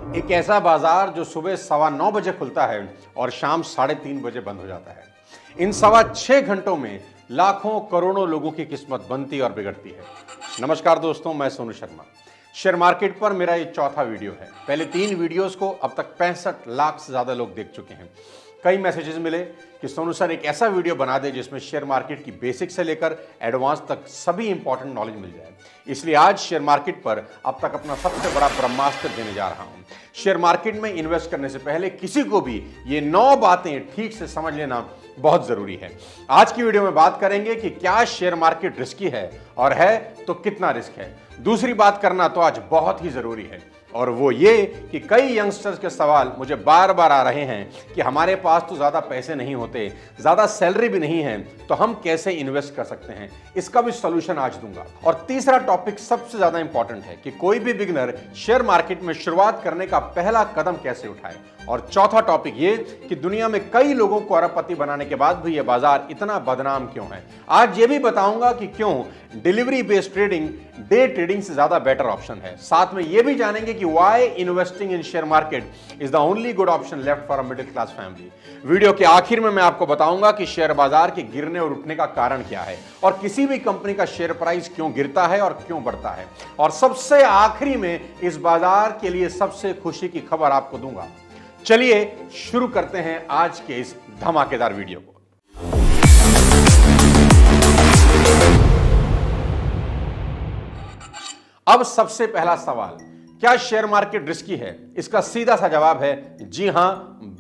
एक ऐसा बाजार जो सुबह 9:15 बजे खुलता है और शाम 3:30 बजे बंद हो जाता है। इन 6.25 घंटों में लाखों करोड़ों लोगों की किस्मत बनती और बिगड़ती है। नमस्कार दोस्तों, मैं सोनू शर्मा। शेयर मार्केट पर मेरा ये चौथा वीडियो है। पहले 3 वीडियोस को अब तक 65 लाख से ज्यादा लोग देख चुके हैं। कई मैसेजेस मिले कि सोनू सर एक ऐसा वीडियो बना दे जिसमें शेयर मार्केट की बेसिक से लेकर एडवांस तक सभी इंपॉर्टेंट नॉलेज मिल जाए। इसलिए आज शेयर मार्केट पर अब तक अपना सबसे बड़ा ब्रह्मास्त्र देने जा रहा हूं। शेयर मार्केट में इन्वेस्ट करने से पहले किसी को भी ये 9 बातें ठीक से समझ लेना बहुत जरूरी है। आज की वीडियो में बात करेंगे कि क्या शेयर मार्केट रिस्की है और है तो कितना रिस्क है। दूसरी बात करना तो आज बहुत ही जरूरी है और वो ये कि कई यंगस्टर्स के सवाल मुझे बार बार आ रहे हैं कि हमारे पास तो ज्यादा पैसे नहीं होते, ज्यादा सैलरी भी नहीं है, तो हम कैसे इन्वेस्ट कर सकते हैं। इसका भी सॉल्यूशन आज दूंगा। और तीसरा टॉपिक सबसे ज्यादा इंपॉर्टेंट है कि कोई भी बिगिनर शेयर मार्केट में शुरुआत करने का पहला कदम कैसे उठाए। और चौथा टॉपिक ये कि दुनिया में कई लोगों को अरबपति बनाने के बाद भी यह बाजार इतना बदनाम क्यों है। आज ये भी बताऊंगा कि क्यों delivery based trading day trading से ज्यादा बेटर ऑप्शन है। साथ में यह भी जानेंगे कि why investing in share market is the only good option left for a middle class family. Video के आखिर में मैं आपको बताऊंगा कि शेयर बाजार के गिरने और उठने का कारण क्या है और किसी भी कंपनी का शेयर प्राइस क्यों गिरता है और क्यों बढ़ता है। और सबसे आखिरी में इस बाजार के लिए सबसे खुशी की खबर आपको दूंगा। चलिए शुरू करते हैं आज के इस धमाकेदार वीडियो को। अब सबसे पहला सवाल, क्या शेयर मार्केट रिस्की है? इसका सीधा सा जवाब है जी हां,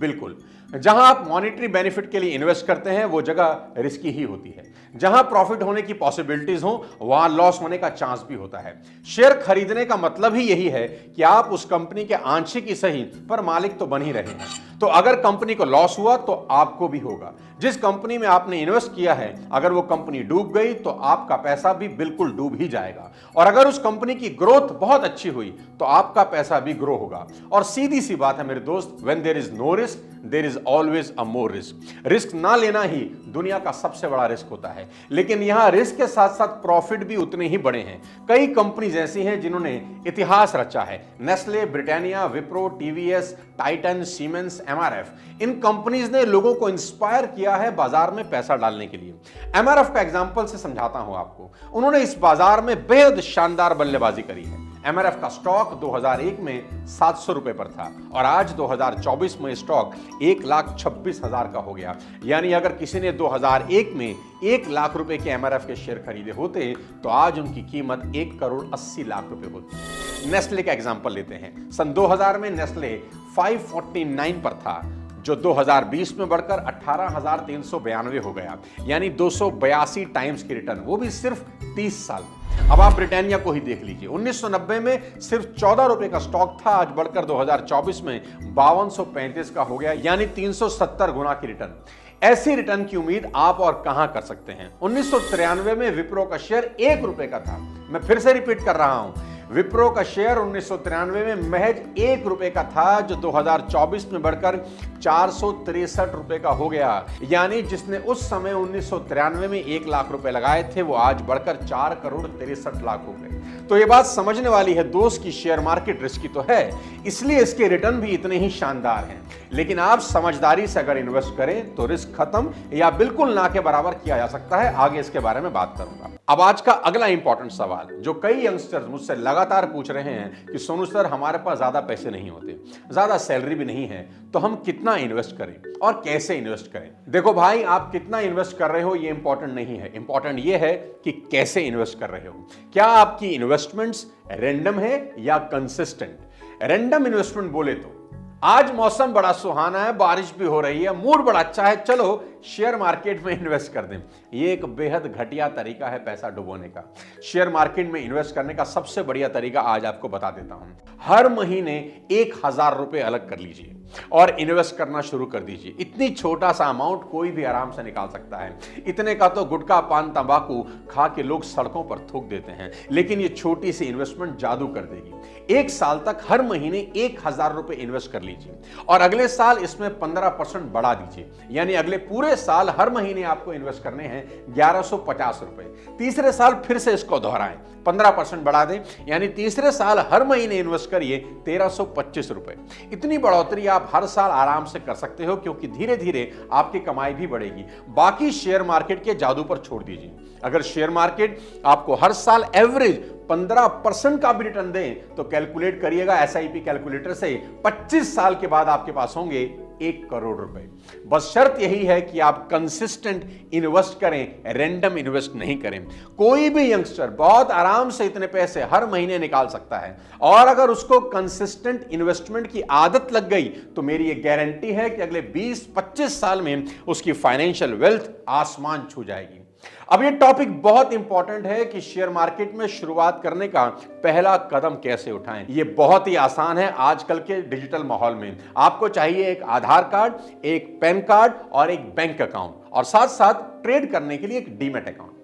बिल्कुल। जहां आप मॉनेटरी बेनिफिट के लिए इन्वेस्ट करते हैं वो जगह रिस्की ही होती है। जहां प्रॉफिट होने की पॉसिबिलिटीज हो वहां लॉस होने का चांस भी होता है। शेयर खरीदने का मतलब ही यही है कि आप उस कंपनी के आंशिक ही सही पर मालिक तो बन ही रहे हैं। तो अगर कंपनी को लॉस हुआ तो आपको भी होगा। जिस कंपनी में आपने इन्वेस्ट किया है अगर वो कंपनी डूब गई तो आपका पैसा भी बिल्कुल डूब ही जाएगा। और अगर उस कंपनी की ग्रोथ बहुत अच्छी हुई तो आपका पैसा भी ग्रो होगा। और सीधी सी बात है मेरे दोस्त, when there is no risk there is always a more risk. Risk ना लेना ही दुनिया का सबसे बड़ा रिस्क होता है। लेकिन यहां रिस्क के साथ साथ प्रॉफिट भी उतने ही बड़े हैं। कई कंपनीज ऐसी हैं जिन्होंने इतिहास रचा है। Nestle, Britannia, Wipro, TVS, Titan, Siemens, MRF. इन कंपनीज ने लोगों को इंस्पायर किया है बाजार में पैसा डालने के लिए। एमआरएफ का एग्जांपल से समझाता हूं आपको। उन्होंने इस बाजार में बेहद शानदार बल्लेबाजी करी है। एमआरएफ का स्टॉक 2001 में 700 रुपए पर था और आज 2024 में स्टॉक 1,26,000 का हो गया। यानी अगर किसी ने 2001 में 1 लाख रुपए के एमआरएफ के शेयर खरीदे होते तो आज उनकी कीमत 1,80,00,000 रुपए होती। नेस्ले का एग्जांपल लेते हैं। सन 2000 में नेस्ले 549 पर था जो 2020 में बढ़कर 18,392 हो गया। यानी 282 टाइम्स की रिटर्न, वो भी सिर्फ 30 साल में। अब आप ब्रिटानिया को ही देख लीजिए। 1990 में सिर्फ 14 रुपए का स्टॉक था, आज बढ़कर 2024 में 5235 का हो गया। यानी 370 गुना की रिटर्न। ऐसी रिटर्न की उम्मीद आप और कहां कर सकते हैं। 1993 में विप्रो का शेयर 1 रुपए का था। मैं फिर से रिपीट कर रहा हूं, विप्रो का शेयर 1993 में महज 1 रुपए का था जो 2024 में बढ़कर 463 रुपए का हो गया। यानी जिसने उस समय 1993 में 1 लाख रुपए लगाए थे वो आज बढ़कर 4,63,00,000 हो गए। तो ये बात समझने वाली है दोस्त की शेयर मार्केट रिस्की तो है, इसलिए इसके रिटर्न भी इतने ही शानदार हैं। लेकिन आप समझदारी से अगर इन्वेस्ट करें तो रिस्क खत्म या बिल्कुल ना के बराबर किया जा सकता है। आगे इसके बारे में बात करूंगा। अब आज का अगला इंपॉर्टेंट सवाल जो कई यंगस्टर्स मुझसे लगातार पूछ रहे हैं कि सोनू सर हमारे पास ज्यादा पैसे नहीं होते, ज्यादा सैलरी भी नहीं है, तो हम कितना इन्वेस्ट करें और कैसे इन्वेस्ट करें। देखो भाई, आप कितना इन्वेस्ट कर रहे हो ये इंपॉर्टेंट नहीं है। इंपॉर्टेंट ये है कि कैसे इन्वेस्ट कर रहे हो। क्या आपकी इन्वेस्टमेंट्स रैंडम है या कंसिस्टेंट। रैंडम इन्वेस्टमेंट बोले तो आज मौसम बड़ा सुहाना है, बारिश भी हो रही है, मूड बड़ा अच्छा है, चलो शेयर मार्केट में इन्वेस्ट कर दें। ये एक बेहद घटिया तरीका है पैसा डुबोने का। शेयर मार्केट में इन्वेस्ट करने का सबसे बढ़िया तरीका आज आपको बता देता हूं। हर महीने 1,000 रुपए अलग कर लीजिए और इन्वेस्ट करना शुरू कर दीजिए। इतनी छोटा सा अमाउंट कोई भी आराम से निकाल सकता है। इतने का तो गुटखा, पान, तंबाकू खा के लोग सड़कों पर थूक देते हैं, लेकिन ये छोटी सी इन्वेस्टमेंट जादू कर देगी। 1 साल तक हर महीने 1,000 रुपए इन्वेस्ट कर लीजिए और अगले साल इसमें 15% बढ़ा दीजिए। यानी अगले पूरे पूरे साल हर महीने आपको इन्वेस्ट करने हैं 1150 रुपए। तीसरे साल फिर से इसको दोहराएं, 15% बढ़ा दें, यानी तीसरे साल हर महीने इन्वेस्ट करिए 1325 रुपए। इतनी बढ़ोतरी आप हर साल आराम से कर सकते हो, क्योंकि धीरे धीरे आपकी कमाई भी बढ़ेगी। बाकी शेयर मार्केट के जादू पर छोड़ दीजिए। अगर शेयर मार्केट आपको हर साल एवरेज 15% का भी रिटर्न दें तो कैलकुलेट करिएगा एसआईपी कैलकुलेटर से, 25 साल के बाद आपके पास होंगे 1 करोड़ रुपए। बस शर्त यही है कि आप कंसिस्टेंट इन्वेस्ट करें, रैंडम इन्वेस्ट नहीं करें। कोई भी यंगस्टर बहुत आराम से इतने पैसे हर महीने निकाल सकता है, और अगर उसको कंसिस्टेंट इन्वेस्टमेंट की आदत लग गई तो मेरी यह गारंटी है कि अगले 20-25 साल में उसकी फाइनेंशियल वेल्थ आसमान छू जाएगी। अब ये टॉपिक बहुत इंपॉर्टेंट है कि शेयर मार्केट में शुरुआत करने का पहला कदम कैसे उठाएं। ये बहुत ही आसान है। आजकल के डिजिटल माहौल में आपको चाहिए एक आधार कार्ड, एक पैन कार्ड और एक बैंक अकाउंट, और साथ साथ ट्रेड करने के लिए एक डीमैट अकाउंट।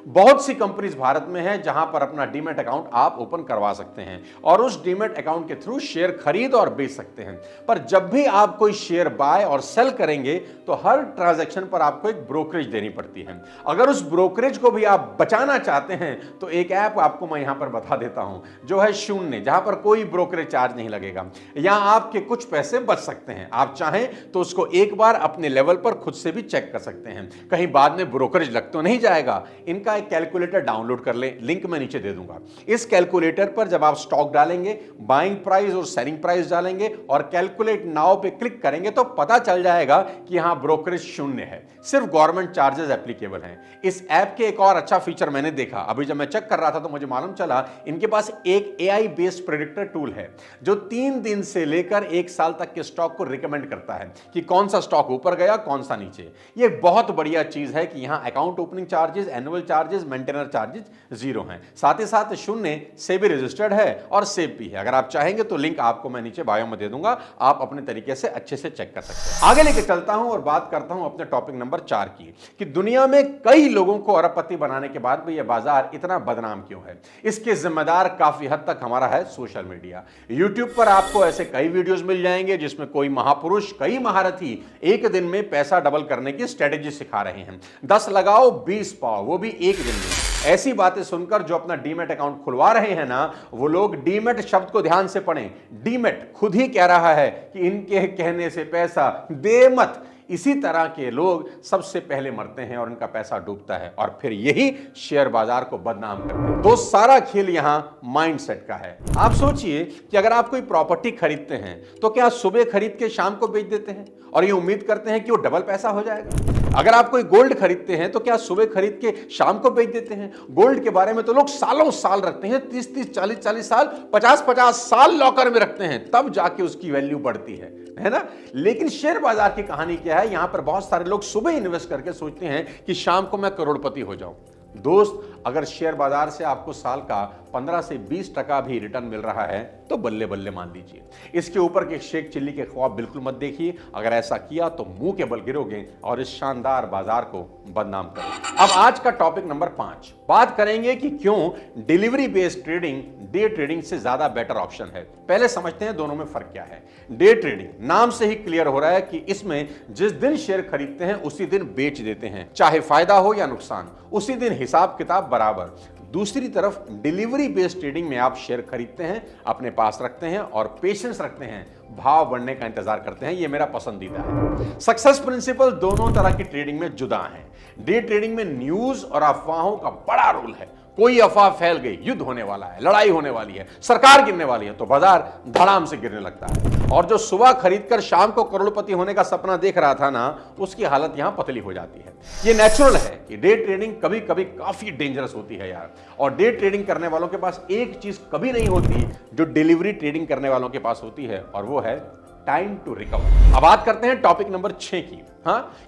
बहुत सी कंपनीज भारत में हैं जहां पर अपना डीमैट अकाउंट आप ओपन करवा सकते हैं और उस डीमैट अकाउंट के थ्रू शेयर खरीद और बेच सकते हैं। पर जब भी आप कोई शेयर बाय और सेल करेंगे तो हर ट्रांजैक्शन पर आपको एक ब्रोकरेज देनी पड़ती है। अगर उस ब्रोकरेज को भी आप बचाना चाहते हैं तो एक ऐप आपको मैं यहां पर बता देता हूं, जो है शून्य, जहां पर कोई ब्रोकरेज चार्ज नहीं लगेगा। यहां आपके कुछ पैसे बच सकते हैं। आप चाहें तो उसको एक बार अपने लेवल पर खुद से भी चेक कर सकते हैं, कहीं बाद में ब्रोकरेज लग तो नहीं जाएगा। इनका एक कैलकुलेटर डाउनलोड कर लें, लिंक मैं नीचे दे दूंगा। इस कैलकुलेटर पर जब आप स्टॉक डालेंगे, बाइंग प्राइस और सेलिंग प्राइस डालेंगे और कैलकुलेट नाउ पे क्लिक करेंगे तो पता चल जाएगा कि यहां ब्रोकरेज शून्य है, सिर्फ गवर्नमेंट चार्जेस एप्लीकेबल हैं। इस ऐप के एक और अच्छा फीचर मैंने देखा, अभी जब मैं चेक कर रहा था तो मुझे मालूम चला इनके पास एक एआई बेस्ड प्रेडिक्टर टूल है जो 3 दिन से लेकर 1 साल तक के स्टॉक को रिकमेंड करता है कि कौन सा स्टॉक ऊपर गया, कौन सा नीचे। यह बहुत बढ़िया चीज है कि यहां account opening charges, annual charges, maintainer charges 0 हैं। साथ ही साथ शून्य से भी रजिस्टर्ड है और सेव भी है। अगर आप चाहेंगे तो लिंक आपको मैं नीचे बायो में दे दूंगा, आप अपने तरीके से अच्छे से चेक कर सकते हैं। आगे लेके चलता हूं और बात करता हूं अपने टॉपिक नंबर 4 की, कि दुनिया में कई लोगों को अरबपति बनाने के बाद भी यह बाजार इतना बदनाम क्यों है। इसके जिम्मेदार काफी हद तक हमारा है सोशल मीडिया। यूट्यूब पर आपको ऐसे कई वीडियोस मिल जाएंगे जिसमें कोई महापुरुष, कई महारथी एक दिन में पैसा डबल करने की स्ट्रेटेजी सिखा रहे हैं। 10 लगाओ 20 पाओ, वो भी एक दिन में। ऐसी बातें सुनकर जो अपना डीमैट अकाउंट खुलवा रहे हैं ना, वो लोग डीमैट शब्द को ध्यान से पढ़ें। डीमैट खुद ही कह रहा है कि इनके कहने से पैसा दे मत। इसी तरह के लोग सबसे पहले मरते हैं और इनका पैसा डूबता है और फिर यही शेयर बाजार को बदनाम करते हैं। तो सारा खेल यहां माइंडसेट का है। आप सोचिए कि अगर आप कोई प्रॉपर्टी खरीदते हैं तो क्या सुबह खरीद के शाम को बेच देते हैं और ये उम्मीद करते हैं कि वो डबल पैसा हो जाएगा? अगर आप कोई गोल्ड खरीदते हैं तो क्या सुबह खरीद के शाम को बेच देते हैं? गोल्ड के बारे में तो लोग सालों साल रखते हैं, 30-30, 40-40 साल, 50-50 साल लॉकर में रखते हैं, तब जाके उसकी वैल्यू बढ़ती है ना। लेकिन शेयर बाजार की कहानी क्या है? यहां पर बहुत सारे लोग सुबह इन्वेस्ट करके सोचते हैं कि शाम को मैं करोड़पति हो जाऊं। दोस्त, अगर शेयर बाजार से आपको साल का 15 से 20% भी रिटर्न मिल रहा है तो बल्ले बल्ले मान लीजिए। इसके ऊपर के शेख चिल्ली के ख्वाब बिल्कुल मत देखिए। अगर ऐसा किया तो मुंह के बल गिरोगे और इस शानदार बाजार को बदनाम करोगे। अब आज का टॉपिक नंबर 5, बात करेंगे कि क्यों delivery based trading day trading से ज्यादा बेटर ऑप्शन है। पहले समझते हैं दोनों में फर्क क्या है। डे ट्रेडिंग, नाम से ही क्लियर हो रहा है कि इसमें जिस दिन शेयर खरीदते हैं उसी दिन बेच देते हैं, चाहे फायदा हो या नुकसान, उसी दिन हिसाब किताब बराबर। दूसरी तरफ डिलीवरी बेस्ड ट्रेडिंग में आप शेयर खरीदते हैं, अपने पास रखते हैं और पेशेंस रखते हैं, भाव बढ़ने का इंतजार करते हैं। यह मेरा पसंदीदा है। सक्सेस प्रिंसिपल दोनों तरह की ट्रेडिंग में जुदा है। डे ट्रेडिंग में न्यूज और अफवाहों का बड़ा रोल है। कोई अफवाह फैल गई, युद्ध होने वाला है, लड़ाई होने वाली है, सरकार गिरने वाली है, तो बाजार धड़ाम से गिरने लगता है। और जो सुबह खरीदकर शाम को करोड़पति होने का सपना देख रहा था ना, उसकी हालत यहां पतली हो जाती है। ये नेचुरल है कि डे ट्रेडिंग कभी कभी काफी डेंजरस होती है यार। और डे ट्रेडिंग करने वालों के पास एक चीज कभी नहीं होती जो डिलीवरी ट्रेडिंग करने वालों के पास होती है, और वो है टाइम टू रिकवर। अब बात करते हैं टॉपिक नंबर 6 की,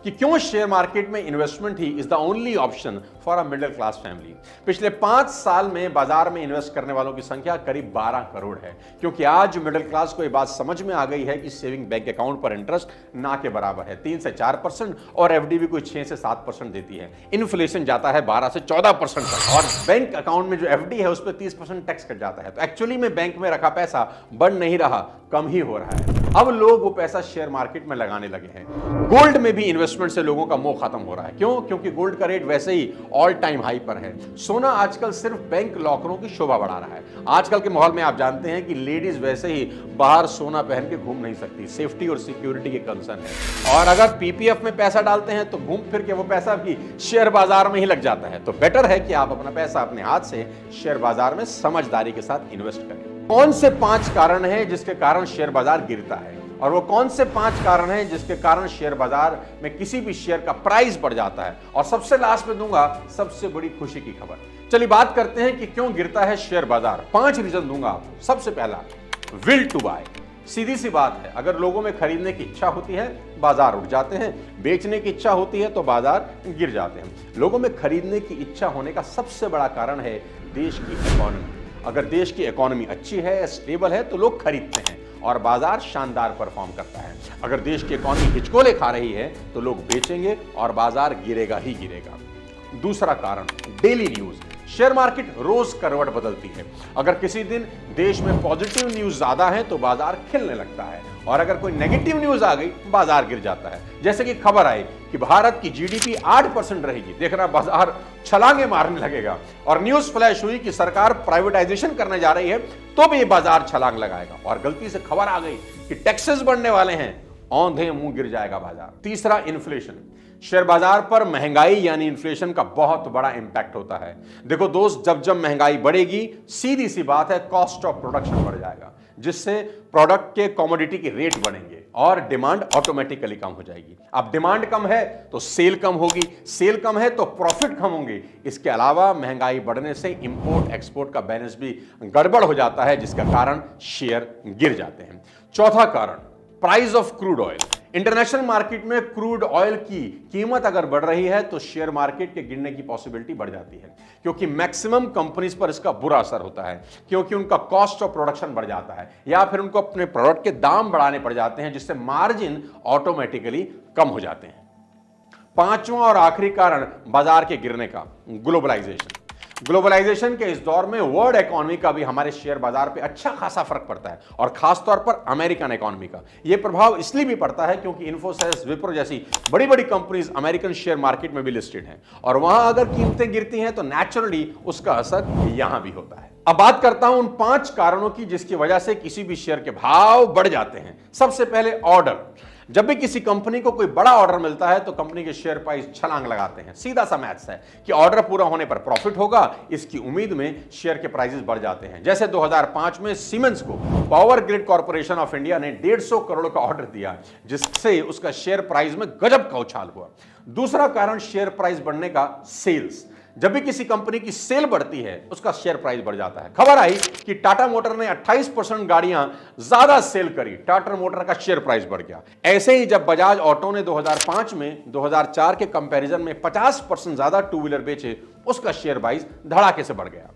कि क्यों शेयर मार्केट में investment he is the only option for a middle class family. पिछले 5 साल में बाजार में इन्वेस्ट करने वालों की संख्या करीब 12 करोड़ है, क्योंकि आज मिडिल क्लास को यह बात समझ में आ गई है कि सेविंग बैंक अकाउंट पर इंटरेस्ट ना के बराबर है, 3 से 4% और एफडी भी कोई 6 से 7% देती है। इन्फ्लेशन जाता है 12 से 14% तक, और बैंक अकाउंट में जो एफडी है उस पर 30% टैक्स कट जाता है। तो एक्चुअली में बैंक में रखा पैसा बढ़ नहीं रहा, कम ही हो रहा है। अब लोग वो पैसा शेयर मार्केट में लगाने लगे हैं। गोल्ड में में भी इन्वेस्टमेंट से लोगों का मोह खत्म हो रहा है। क्यों? क्योंकि गोल्ड का रेट वैसे ही ऑल टाइम हाई पर है। सोना आजकल सिर्फ बैंक लॉकरों की शोभा बढ़ा रहा है। आजकल के माहौल में आप जानते हैं कि लेडीज वैसे ही बाहर सोना पहन के घूम नहीं सकती, सेफ्टी और सिक्योरिटी के कंसर्न है। और अगर पीपीएफ में पैसा डालते हैं तो घूम फिर के वो पैसा भी शेयर बाजार में ही लग जाता है। तो बेटर है कि आप अपना पैसा अपने हाथ से शेयर बाजार में समझदारी के साथ इन्वेस्ट करें। कौन से 5 कारण हैं जिसके कारण शेयर बाजार गिरता है, और वो कौन से 5 कारण हैं जिसके कारण शेयर बाजार में किसी भी शेयर का प्राइस बढ़ जाता है, और सबसे लास्ट में दूंगा सबसे बड़ी खुशी की खबर। चलिए बात करते हैं कि क्यों गिरता है शेयर बाजार। 5 रीजन दूंगा आपको। सबसे पहला, विल टू बाय। सीधी सी बात है, अगर लोगों में खरीदने की इच्छा होती है बाजार उठ जाते हैं, बेचने की इच्छा होती है तो बाजार गिर जाते हैं। लोगों में खरीदने की इच्छा होने का सबसे बड़ा कारण है देश की इकोनॉमी। अगर देश की इकोनॉमी अच्छी है, स्टेबल है, तो लोग खरीदते हैं और बाजार शानदार परफॉर्म करता है। अगर देश की इकोनॉमी हिचकोले खा रही है तो लोग बेचेंगे और बाजार गिरेगा ही गिरेगा। दूसरा कारण, डेली न्यूज। शेयर मार्केट रोज करवट बदलती है। अगर किसी दिन देश में पॉजिटिव न्यूज ज्यादा है तो बाजार खिलने लगता है, और अगर कोई नेगेटिव न्यूज आ गई बाजार गिर जाता है। जैसे कि खबर आई कि भारत की जीडीपी 8% रहेगी, देखना बाजार छलांगे मारने लगेगा। और न्यूज फ्लैश हुई कि सरकार प्राइवेटाइजेशन करने जा रही है तो भी बाजार छलांग लगाएगा। और गलती से खबर आ गई कि टैक्सेस बढ़ने वाले हैं, औंधे मुंह गिर जाएगा बाजार। तीसरा, इन्फ्लेशन। शेयर बाजार पर महंगाई यानी इन्फ्लेशन का बहुत बड़ा इंपैक्ट होता है। देखो दोस्त, जब जब महंगाई बढ़ेगी, सीधी सी बात है, कॉस्ट ऑफ प्रोडक्शन बढ़ जाएगा, जिससे प्रोडक्ट के कमोडिटी के रेट बढ़ेंगे और डिमांड ऑटोमेटिकली कम हो जाएगी। अब डिमांड कम है तो सेल कम होगी, सेल कम है तो प्रॉफिट कम होंगे। इसके अलावा महंगाई बढ़ने से इंपोर्ट एक्सपोर्ट का बैलेंस भी गड़बड़ हो जाता है, जिसका कारण शेयर गिर जाते हैं। चौथा कारण, price of crude oil. International market में क्रूड ऑयल की कीमत अगर बढ़ रही है तो शेयर मार्केट के गिरने की पॉसिबिलिटी बढ़ जाती है, क्योंकि मैक्सिमम कंपनीज पर इसका बुरा असर होता है, क्योंकि उनका कॉस्ट ऑफ प्रोडक्शन बढ़ जाता है या फिर उनको अपने प्रोडक्ट के दाम बढ़ाने पड़ जाते हैं, जिससे मार्जिन ऑटोमेटिकली कम हो जाते हैं। पांचवां और आखिरी कारण बाजार के गिरने का, ग्लोबलाइजेशन। ग्लोबलाइजेशन के इस दौर में वर्ल्ड इकोनॉमी का भी हमारे शेयर बाजार पे अच्छा खासा फर्क पड़ता है, और खास तौर पर अमेरिकन इकोनॉमी का। यह प्रभाव इसलिए भी पड़ता है क्योंकि इन्फोसिस, विप्रो जैसी बड़ी बड़ी कंपनीज अमेरिकन शेयर मार्केट में भी लिस्टेड हैं, और वहां अगर कीमतें गिरती हैं तो नेचुरली उसका असर यहां भी होता है। अब बात करता हूं उन 5 कारणों की जिसकी वजह से किसी भी शेयर के भाव बढ़ जाते हैं। सबसे पहले, ऑर्डर। जब भी किसी कंपनी को कोई बड़ा ऑर्डर मिलता है तो कंपनी के शेयर प्राइस छलांग लगाते हैं। सीधा सा मैथ्स है कि ऑर्डर पूरा होने पर प्रॉफिट होगा, इसकी उम्मीद में शेयर के प्राइसेस बढ़ जाते हैं। जैसे 2005 में सीमेंस को power grid corporation of India ने 150 करोड़ का ऑर्डर दिया, जिससे उसका शेयर प्राइस में गजब का उछाल हुआ। दूसरा कारण शेयर प्राइस बढ़ने का, सेल्स। जब भी किसी कंपनी की सेल बढ़ती है उसका शेयर प्राइस बढ़ जाता है। खबर आई कि टाटा मोटर ने 28% गाड़ियां ज्यादा सेल करी, टाटा मोटर का शेयर प्राइस बढ़ गया। ऐसे ही जब बजाज ऑटो ने 2005 में 2004 के कंपैरिजन में 50% ज्यादा टू व्हीलर बेचे, उसका शेयर प्राइस धड़ाके से बढ़ गया।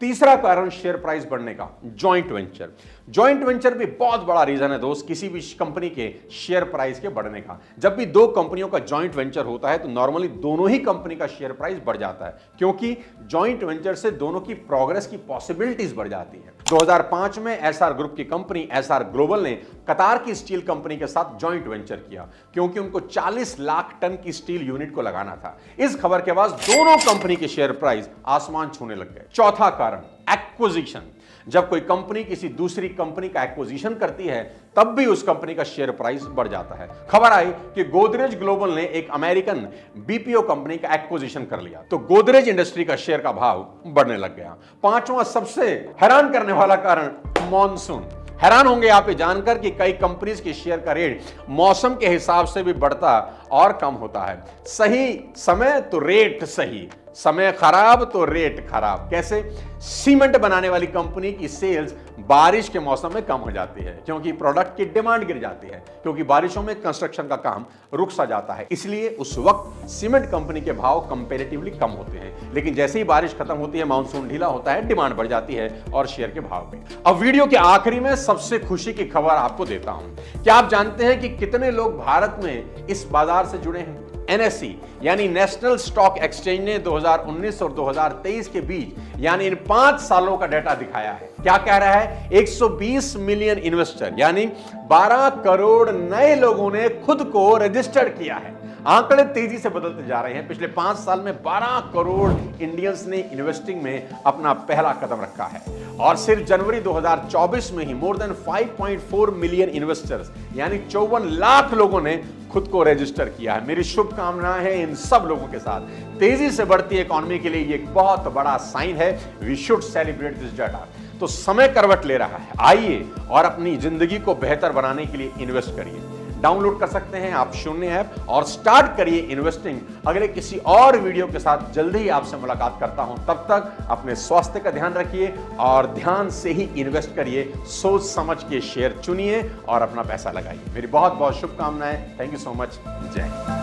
तीसरा कारण शेयर प्राइस बढ़ने का, जॉइंट वेंचर। जॉइंट वेंचर भी बहुत बड़ा रीजन है दोस्त किसी भी कंपनी के शेयर प्राइस के बढ़ने का। जब भी 2 कंपनियों का जॉइंट वेंचर होता है तो नॉर्मली दोनों ही कंपनी का शेयर प्राइस बढ़ जाता है, क्योंकि जॉइंट वेंचर से दोनों की प्रोग्रेस की पॉसिबिलिटीज बढ़ जाती है। 2005 में एसआर ग्रुप की कंपनी एसआर ग्लोबल ने कतार की स्टील कंपनी के साथ जॉइंट वेंचर किया, क्योंकि उनको 40 लाख टन की स्टील यूनिट को लगाना था। इस खबर के बाद दोनों कंपनी के शेयर प्राइस आसमान छूने लग गए। चौथा कारण, एक्विजिशन। जब कोई कंपनी किसी दूसरी कंपनी का एक्विजिशन करती है तब भी उस कंपनी का शेयर प्राइस बढ़ जाता है। खबर आई कि गोदरेज ग्लोबल ने एक अमेरिकन बीपीओ कंपनी का एक्विजिशन कर लिया, तो गोदरेज इंडस्ट्री का शेयर का भाव बढ़ने लग गया। पांचवां सबसे हैरान करने वाला कारण, मॉनसून। हैरान होंगे आप ये जानकर कि कई कंपनीज के शेयर का रेट मौसम के हिसाब से भी बढ़ता और कम होता है। सही समय तो रेट सही, समय खराब तो रेट खराब। कैसे? सीमेंट बनाने वाली कंपनी की सेल्स बारिश के मौसम में कम हो जाती है, क्योंकि प्रोडक्ट की डिमांड गिर जाती है, क्योंकि बारिशों में कंस्ट्रक्शन का काम रुक सा जाता है। इसलिए उस वक्त सीमेंट कंपनी के भाव कंपैरेटिवली कम होते हैं। लेकिन जैसे ही बारिश खत्म होती है, मानसून ढीला होता है, डिमांड बढ़ जाती है और शेयर के भाव में। अब वीडियो के आखिरी में सबसे खुशी की खबर आपको देता हूं। क्या आप जानते हैं कि कितने लोग भारत में इस बाजार से जुड़े हैं? एनएसई यानी नेशनल स्टॉक एक्सचेंज ने 2019 और 2023 के बीच यानी इन 5 सालों का डेटा दिखाया है। क्या कह रहा है? 120 मिलियन इन्वेस्टर यानी 12 करोड़ नए लोगों ने खुद को रजिस्टर्ड किया है। आंकड़े तेजी से बदलते जा रहे हैं। पिछले 5 साल में 12 करोड़ इंडियंस ने इन्वेस्टिंग में अपना पहला कदम रखा है और सिर्फ जनवरी 2024 में ही मोर देन 5.4 मिलियन इन्वेस्टर्स यानी 54 लाख लोगों ने खुद को रजिस्टर किया है। मेरी शुभकामनाएं हैं इन सब लोगों के साथ। तेजी से बढ़ती इकोनॉमी के लिए ये एक बहुत बड़ा साइन है। We should celebrate this data. तो समय करवट ले रहा है, आइए और अपनी जिंदगी को बेहतर बनाने के लिए इन्वेस्ट करिए। डाउनलोड कर सकते हैं आप शून्य ऐप और स्टार्ट करिए इन्वेस्टिंग। अगले किसी और वीडियो के साथ जल्दी ही आपसे मुलाकात करता हूं। तब तक अपने स्वास्थ्य का ध्यान रखिए और ध्यान से ही इन्वेस्ट करिए। सोच समझ के शेयर चुनिए और अपना पैसा लगाइए। मेरी बहुत बहुत शुभकामनाएं। Thank you so much. जय हिंद।